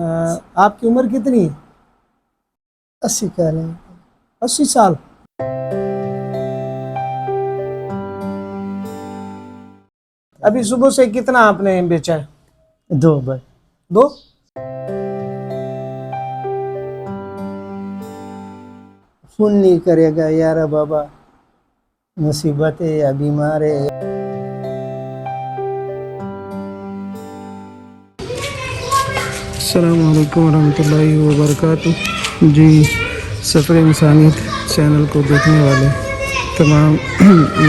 आपकी उम्र कितनी है? 80 साल है। 80 साल। अभी सुबह से कितना आपने बेचा है? 2 बार। 2। फोन नहीं करेगा यार बाबा, मुसीबत है या बीमार है। अस्सलाम वालेकुम रहमतुल्लाहि व बरकातुहू। जी, सफ़र इंसानियत चैनल को देखने वाले तमाम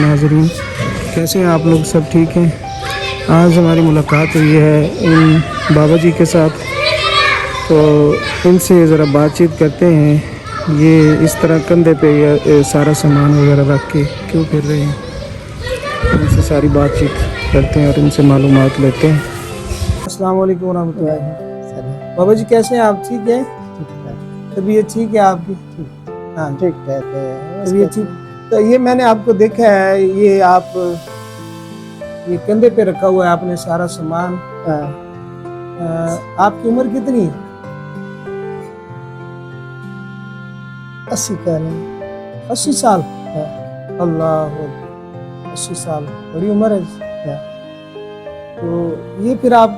नाज़रीन, कैसे हैं आप लोग? सब ठीक हैं? आज हमारी मुलाकात हुई है इन बाबा जी के साथ, तो इनसे ज़रा बातचीत करते हैं। ये इस तरह कंधे पे या सारा सामान वगैरह रख के क्यों फिर रहे हैं, इनसे सारी बातचीत करते हैं और इनसे मालूमात लेते हैं। अस्सलाम वालेकुम व रहमतुल्लाहि। बाबा जी कैसे हैं आप? ठीक है? तबीयत ठीक है आपकी? हाँ, ठीक ठाक है। तबीयत ठीक। तो ये मैंने आपको देखा है, ये आप ये कंधे पे रखा हुआ है आपने सारा सामान। आपकी उम्र कितनी है? 80 साल है। 80 साल। अल्लाह, 80 साल बड़ी उम्र है। तो ये फिर आप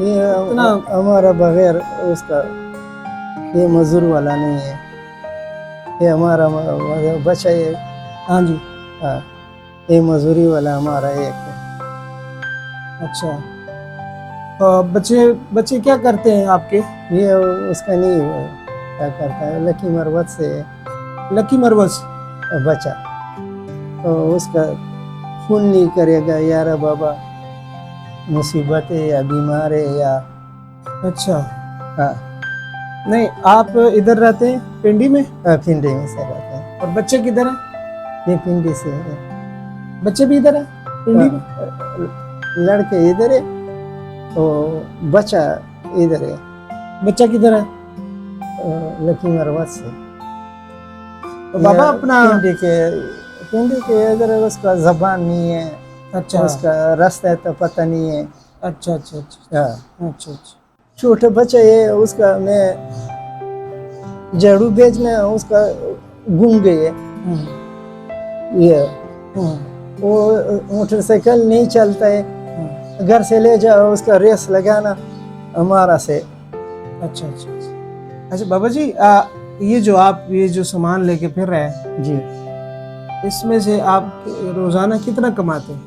ये इतना हमारा बगैर उसका ये मजदूर वाला नहीं है, ये हमारा बच्चा है। हाँ जी। हाँ, ये मजदूरी वाला हमारा एक है। अच्छा, बच्चे क्या करते हैं आपके? ये उसका नहीं है, क्या करता है, लकी मरवत से लकी मरवस। बचा, तो उसका फोन नहीं करेगा यार बाबा, मुसीबत है या बीमार है या। अच्छा। हाँ, नहीं, आप इधर रहते हैं पिंडी में? पिंडी में से रहते हैं। और बच्चे किधर हैं? ये पिंडी से है। बच्चे भी इधर है पिंडी में? लड़के इधर है, तो बच्चा इधर है। बच्चा किधर है? लकी मरवत से। तो बाबा अपना पिंडी के इधर उसका जबान नहीं है। अच्छा, उसका रास्ता तो पता नहीं है। अच्छा अच्छा अच्छा हाँ, अच्छा अच्छा। छोटा बच्चा है उसका, मैं झाड़ू बेचना उसका घूम गए। ये वो मोटरसाइकिल नहीं चलता है, घर से ले जाओ उसका रेस लगाना हमारा से। अच्छा अच्छा अच्छा बाबा जी, ये जो सामान लेके फिर रहे हैं जी, इसमें से आप रोजाना कितना कमाते हैं?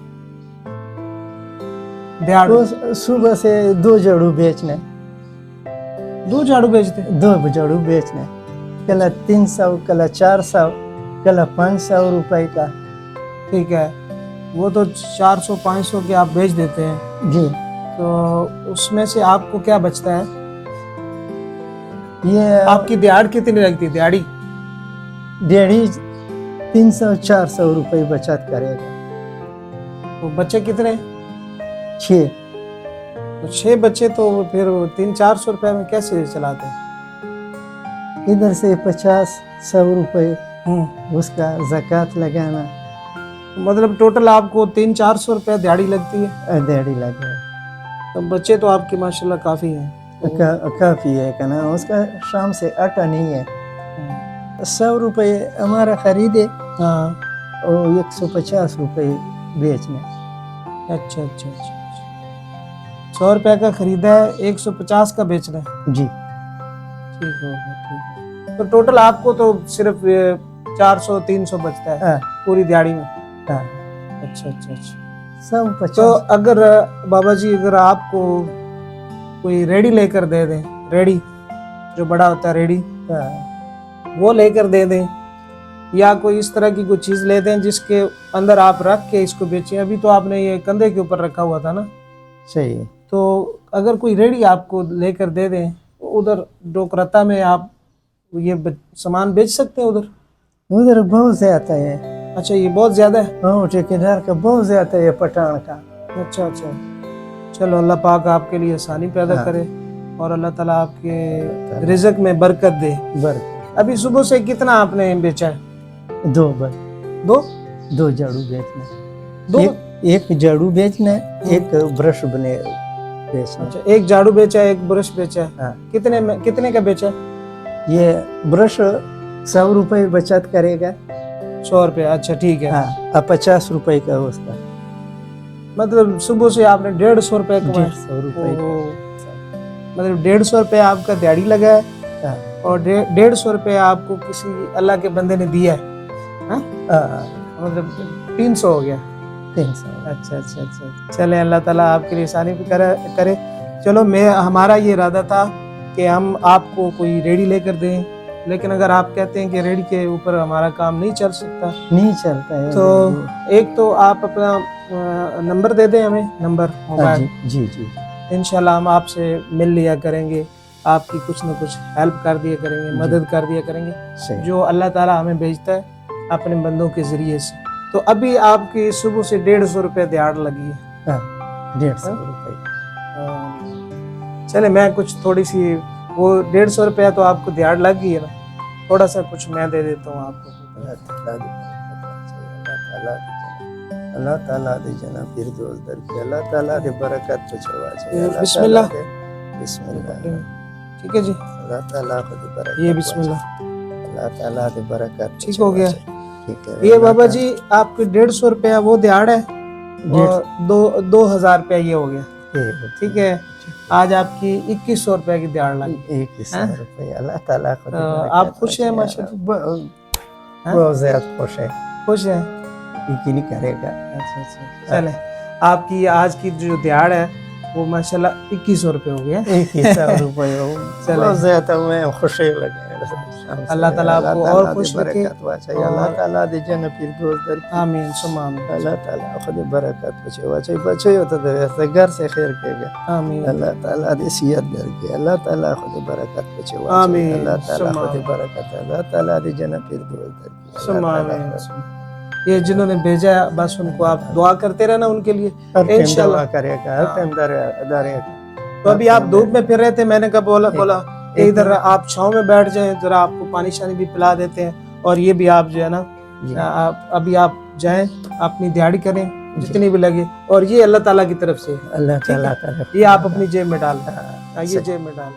दिहाड़ तो सुबह से 2 झाड़ू बेचने, 2 झाड़ू बेचते हैं? 2 झाड़ू बेचने, कल 300, कल 400, कल 500 रुपए का। ठीक है, वो तो 400-500 के आप बेच देते हैं, जी, तो उसमें से आपको क्या बचता है? ये आपकी दिहाड़ कितनी लगती है? दिहाड़ी 300-400 रुपए बचत करेगा। तो बच्चे कितने? 6। तो 6 बच्चे, तो फिर 300-400 रुपए में कैसे चलाते हैं? इधर से 50-100 रुपए उसका ज़कात लगाना, मतलब टोटल आपको 300-400 रुपए दिहाड़ी लगती है। दिहाड़ी लगे। तो बच्चे तो आपके माशाल्लाह काफ़ी हैं। काफ़ी है कहना, उसका शाम से आटा नहीं है। 100 रुपए हमारा खरीदे, हाँ। और 150 रुपए बेचने। अच्छा अच्छा अच्छा, 100 रुपए का खरीदा है, 150 का बेचना है। जी, ठीक होगा, ठीक है। तो टोटल आपको तो सिर्फ 400-300 बचता है हाँ, पूरी दिहाड़ी में? हाँ, अच्छा अच्छा अच्छा। सब 50। तो अगर बाबा जी, अगर आपको कोई रेडी लेकर दे दें, रेडी जो बड़ा होता है रेडी, वो लेकर दे दें, या कोई इस तरह की कोई चीज़ ले दें जिसके अंदर आप रख के इसको बेचें। अभी तो आपने ये कंधे के ऊपर रखा हुआ था ना, सही है। तो अगर कोई रेडी आपको लेकर दे दें, तो उधर डोकरता में आप ये सामान बेच सकते हैं उधर? उधर बहुत ज्यादा है। अच्छा, ये बहुत ज़्यादा है? हाँ, ठेकेदार का बहुत ज्यादा है, पठान का। अच्छा अच्छा, चलो अल्लाह पाक आपके लिए आसानी पैदा हाँ, करे और अल्लाह ताला आपके रिज़्क में बरकत दे। अभी सुबह से कितना आपने बेचा है? 2 बार। 2 झाड़ू बेचना, 2 एक झाड़ू बेचना, एक ब्रश बने बेचने। अच्छा, एक झाड़ू बेचा है, एक ब्रश बेचा है। हाँ। कितने का बेचा है? ये ब्रश 100 रुपए बचत करेगा। 100 रुपये। अच्छा ठीक है। हाँ, अब 50 रुपए का उसका। मतलब सुबह से आपने 150 रुपये कमाए। 150 रुपए ओहो। मतलब 150 रुपये आपका दिहाड़ी लगा है का। हाँ, और 150 रुपये आपको किसी अल्लाह के बंदे ने दिया है। हाँ? हाँ, मतलब 300 हो गया। 300। अच्छा अच्छा अच्छा, चले अल्लाह ताला आपके लिए आसानी भी करे। चलो, हमारा ये इरादा था कि हम आपको कोई रेडी लेकर दें, लेकिन अगर आप कहते हैं कि रेडी के ऊपर हमारा काम नहीं चल सकता, नहीं चलता है तो एक तो आप अपना नंबर दे दें हमें, नंबर हाँ, मोबाइल। जी जी। इंशाल्लाह हम आपसे मिल लिया करेंगे, आपकी कुछ न कुछ हेल्प कर दिया करेंगे, मदद कर दिया करेंगे, सही। जो अल्लाह ताला हमें भेजता है अपने बंदों के जरिए से। तो अभी आपकी सुबह से 150 रुपये दिहाड़ लगी है। हाँ, 150 रुपए। चले, मैं कुछ थोड़ी सी, वो 150 रुपया तो आपको दिहाड़ लग गई है ना, थोड़ा सा कुछ मैं दे देता हूँ आपको। अल्लाह ताला दे जना फिरदौस दर की, अल्लाह ताला दे बरकत पहुंचावा चाहिए। बिस्मिल्लाह। बिस्मिल्लाह। ठीक है जी, अल्लाह ताला को दे बरकत। ये बिस्मिल्लाह। अल्लाह ताला दे बरकत। ठीक हो गया। ठीक है। ये बाबा जी आपके 150 रुपया वो दिहाड़ है और 2000 रुपया ये हो गया। ठीक है, आज आपकी 2100 रुपया की दिहाड़ लगी। 2100 रुपये। अल्लाह ताला को दे तो बरकत। आप खुश हैं माशाल्लाह? बहुत ज्यादा खुश है। खुश हैं? यकीन करेगा। अच्छा अच्छा, चले, आपकी आज की जो दिहाड़ है वो माशाल्लाह 2100 रुपये हो गया। 2100 रुपये हो। चले। बहुत ज्यादा मैं खुशी लगे। अल्लाह ताला आपको और खुश रखे। अल्लाह ताला दे जन्नत फिरदौस दर की। आमीन सुम्मा आमीन। अल्लाह ताला खुद बरकत पहुंचावा चाहिए। बच्चे होता तो वैसे घर से खैर केगा। आमीन। अल्लाह ताला दे सियत दर के। अल्लाह ताला खुद बरकत पहुंचावा चाहिए। आमीन। अल्लाह ताला सुम्मा खुद बरकत। अल्लाह ताला दे जन्नत फिरदौस दर की। सुम्मा आमीन। ये जिन्होंने भेजा है बस उनको आप दुआ करते रहना उनके लिए इंशाल्लाह करेगा। हर टाइम दरेगा। तो अभी आप धूप में फिर रहे थे, मैंने कहा बोला इधर आप छांव में बैठ जाएं, जरा आपको पानी शानी भी पिला देते हैं, और ये भी आप जो है ना, अभी आप जाएं, अपनी दिहाड़ी करें जितनी भी लगे, और ये अल्लाह ताला की तरफ से, अल्लाह ताला का ये आप अपनी जेब में डाल, ये जेब में डाल।